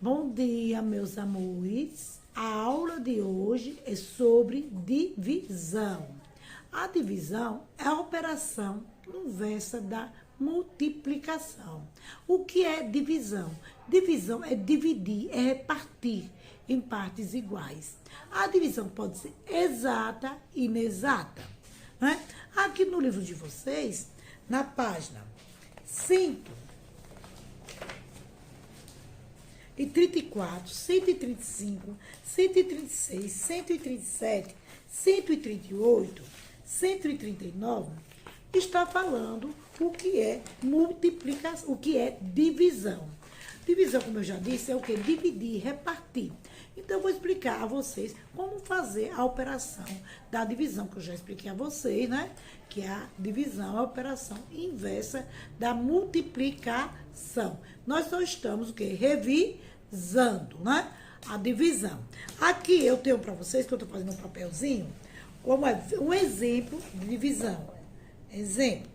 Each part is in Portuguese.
Bom dia, meus amores. A aula de hoje é sobre divisão. A divisão é a operação inversa da multiplicação. O que é divisão? Divisão é dividir, é repartir em partes iguais. A divisão pode ser exata e inexata, né? Aqui no livro de vocês, na página 134, 135, 136, 137, 138, 139, está falando o que é multiplicação, o que é divisão. Divisão, como eu já disse, é o que? Dividir, repartir. Então, eu vou explicar a vocês como fazer a operação da divisão, que eu já expliquei a vocês, né? Que a divisão é a operação inversa da multiplicação. Nós só estamos, o quê? Revisando, né? A divisão. Aqui eu tenho para vocês, que eu estou fazendo um papelzinho, como é um exemplo de divisão. Exemplo.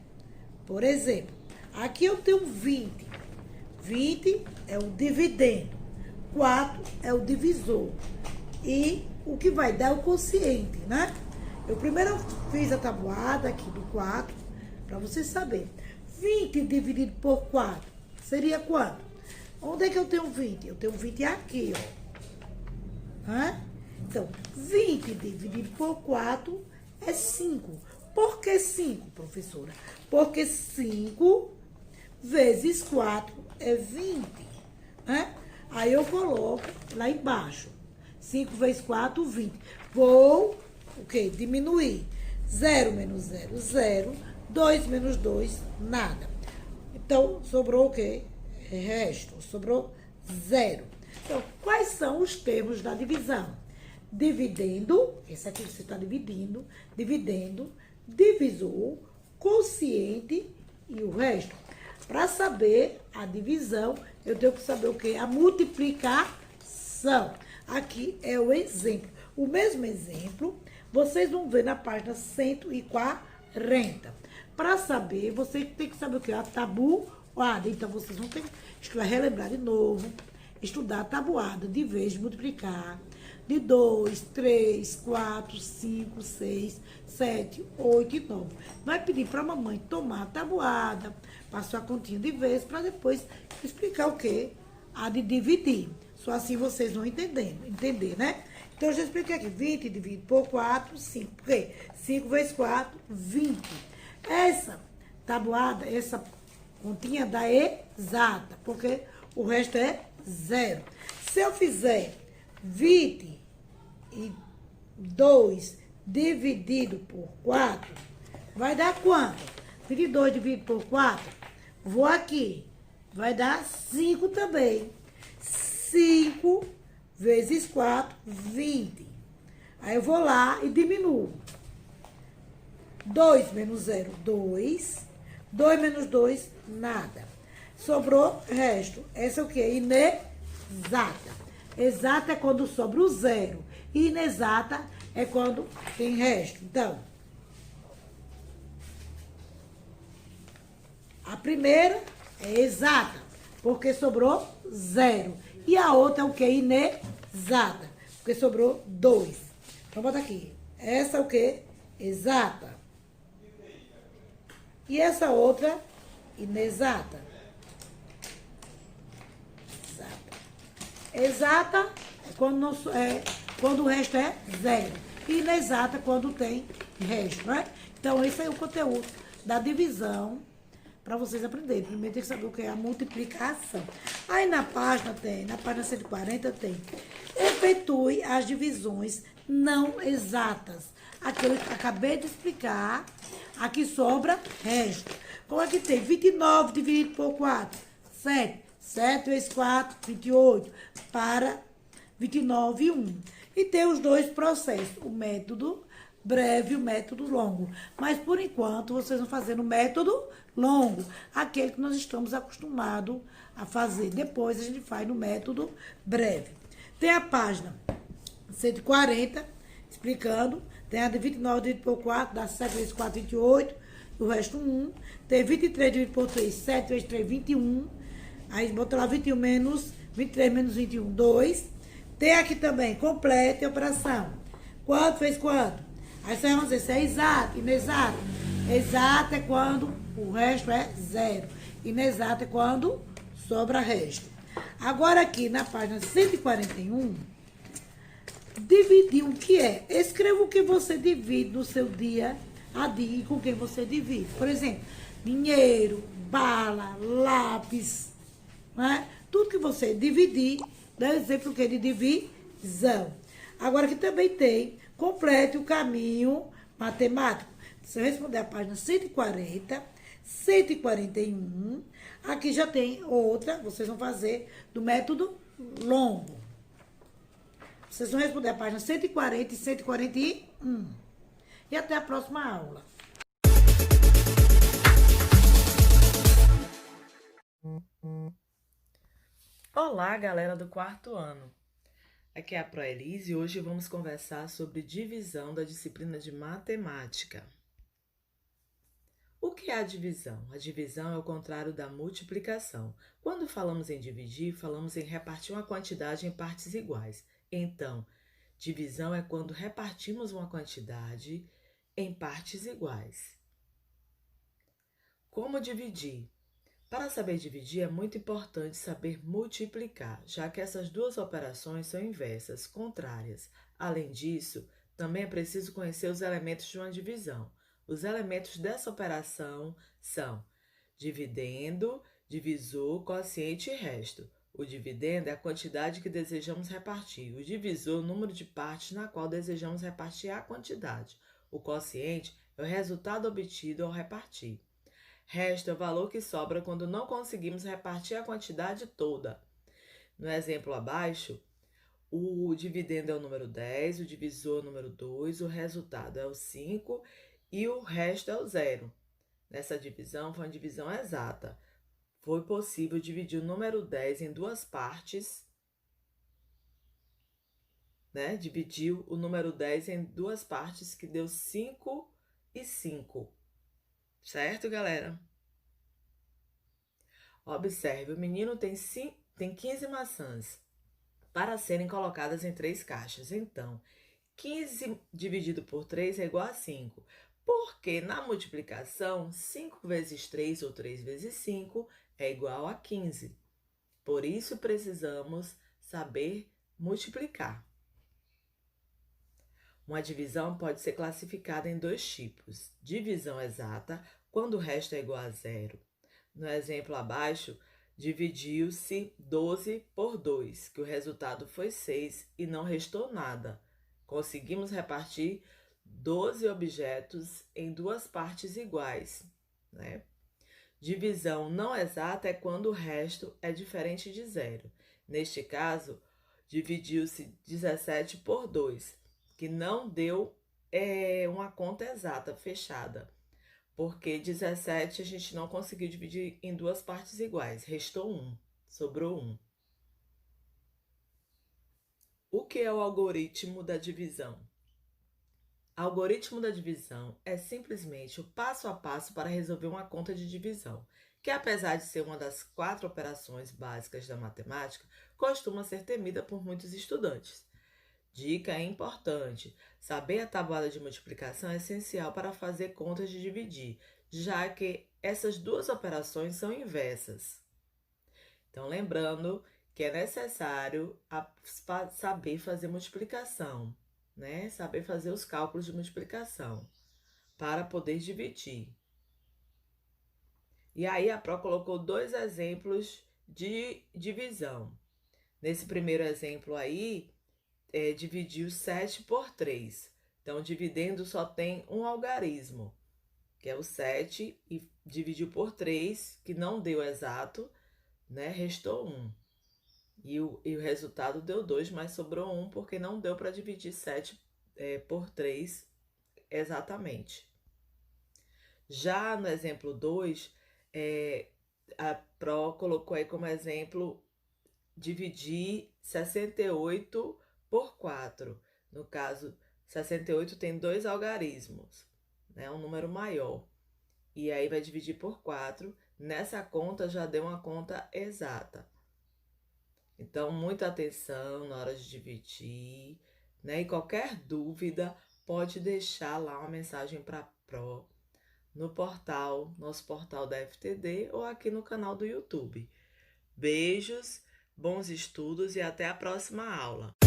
Por exemplo, aqui eu tenho 20. 20 é o dividendo. 4 é o divisor. E o que vai dar é o quociente, né? Eu primeiro fiz a tabuada aqui do 4, para vocês saberem. 20 dividido por 4 seria quanto? Onde é que eu tenho 20? Eu tenho 20 aqui, ó. Hã? Então, 20 dividido por 4 é 5. Por que 5, professora? Porque 5 vezes 4 é 20, né? Aí eu coloco lá embaixo. 5 vezes 4, 20. Vou, o quê? Diminuir. 0 menos 0, 0. 2 menos 2, nada. Então, sobrou o quê? Resto. Sobrou 0. Então, quais são os termos da divisão? Dividendo, esse aqui você está dividindo, dividendo, divisor, quociente e o resto. Para saber a divisão, eu tenho que saber o quê? A multiplicação. Aqui é o exemplo. O mesmo exemplo, vocês vão ver na página 140. Para saber, você tem que saber o quê? A tabuada. Então, vocês vão ter que relembrar de novo, estudar a tabuada de vez de multiplicar. De 2, 3, 4, 5, 6, 7, 8 e 9. Vai pedir para a mamãe tomar a tabuada, passar a continha de vez, para depois explicar o quê? A de dividir. Só assim vocês vão entender, né? Então, eu já expliquei aqui. 20 dividido por 4, 5. Por quê? 5 vezes 4, 20. Essa tabuada, essa continha dá exata, porque o resto é zero. Se eu fizer 22 dividido por 4, vai dar quanto? 22 dividido por 4, vou aqui, vai dar 5 também. 5 vezes 4, 20. Aí eu vou lá e diminuo. 2 menos 0, 2. 2 menos 2, nada. Sobrou resto. Essa é o quê? Inexata. Exata é quando sobra o zero. E inexata é quando tem resto. Então, a primeira é exata, porque sobrou zero. E a outra é o quê? Inexata, porque sobrou 2. Então, bota aqui. Essa é o quê? Exata. E essa outra, inexata. Exata é quando o resto é zero. E inexata quando tem resto, né? Então, esse é o conteúdo da divisão para vocês aprenderem. Primeiro tem que saber o que é a multiplicação. Aí na página 140 tem. Efetue as divisões não exatas. Aqui eu acabei de explicar. Aqui sobra resto. Como aqui tem 29 dividido por 4, 7. 7 vezes 4, 28, para 29 e 1. E tem os dois processos, o método breve e o método longo. Mas, por enquanto, vocês vão fazer no método longo, aquele que nós estamos acostumados a fazer. Depois, a gente faz no método breve. Tem a página 140, explicando. Tem a de 29 dividido por 4, dá 7 vezes 4, 28. O resto, 1. Tem 23 dividido por 3, 7 vezes 3, 21. Aí bota lá 21 menos 23 menos 21, 2. Tem aqui também, complete a operação. Quanto fez quanto? Aí você vai dizer se é exato, inexato. Exato é quando o resto é zero. Inexato é quando sobra resto. Agora aqui na página 141, dividir o que é. Escreva o que você divide no seu dia a dia e com quem você divide. Por exemplo, dinheiro, bala, lápis, né? Tudo que você dividir, dá exemplo que é de divisão. Agora aqui também tem, complete o caminho matemático. Se eu responder a página 140, 141, aqui já tem outra, vocês vão fazer do método longo. Vocês vão responder a página 140 e 141. E até a próxima aula. Olá, galera do quarto ano. Aqui é a Proelise e hoje vamos conversar sobre divisão da disciplina de matemática. O que é a divisão? A divisão é o contrário da multiplicação. Quando falamos em dividir, falamos em repartir uma quantidade em partes iguais. Então, divisão é quando repartimos uma quantidade em partes iguais. Como dividir? Para saber dividir, é muito importante saber multiplicar, já que essas duas operações são inversas, contrárias. Além disso, também é preciso conhecer os elementos de uma divisão. Os elementos dessa operação são dividendo, divisor, quociente e resto. O dividendo é a quantidade que desejamos repartir. O divisor, o número de partes na qual desejamos repartir a quantidade. O quociente é o resultado obtido ao repartir. Resto é o valor que sobra quando não conseguimos repartir a quantidade toda. No exemplo abaixo, o dividendo é o número 10, o divisor é o número 2, o resultado é o 5 e o resto é o 0. Nessa divisão foi uma divisão exata. Foi possível dividir o número 10 em duas partes, né? Dividiu o número 10 em duas partes, que deu 5 e 5. Certo, galera? Observe, o menino tem 15 maçãs para serem colocadas em 3 caixas. Então, 15 dividido por 3 é igual a 5. Porque na multiplicação, 5 vezes 3 ou 3 vezes 5 é igual a 15. Por isso, precisamos saber multiplicar. Uma divisão pode ser classificada em 2 tipos. Divisão exata, quando o resto é igual a zero. No exemplo abaixo, dividiu-se 12 por 2, que o resultado foi 6 e não restou nada. Conseguimos repartir 12 objetos em duas partes iguais, né? Divisão não exata é quando o resto é diferente de zero. Neste caso, dividiu-se 17 por 2, que não deu uma conta exata, fechada. Porque 17 a gente não conseguiu dividir em duas partes iguais. Restou 1, sobrou 1. O que é o algoritmo da divisão? Algoritmo da divisão é simplesmente o passo a passo para resolver uma conta de divisão, que apesar de ser uma das 4 operações básicas da matemática, costuma ser temida por muitos estudantes. Dica importante: saber a tabela de multiplicação é essencial para fazer contas de dividir, já que essas duas operações são inversas. Então, lembrando que é necessário saber fazer multiplicação, né? Saber fazer os cálculos de multiplicação para poder dividir. E aí a Pro colocou 2 exemplos de divisão. Nesse primeiro exemplo aí, dividiu 7 por 3. Então, dividendo só tem um algarismo, que é o 7, e dividiu por 3, que não deu exato, né? Restou 1. E o resultado deu 2, mas sobrou 1, porque não deu para dividir 7 por 3 exatamente. Já no exemplo 2, a Pro colocou aí como exemplo dividir 68 por 4. No caso, 68 tem 2 algarismos, né? Um número maior. E aí vai dividir por 4. Nessa conta já deu uma conta exata. Então, muita atenção na hora de dividir, né? E qualquer dúvida, pode deixar lá uma mensagem para a Pro no portal, nosso portal da FTD ou aqui no canal do YouTube. Beijos, bons estudos e até a próxima aula!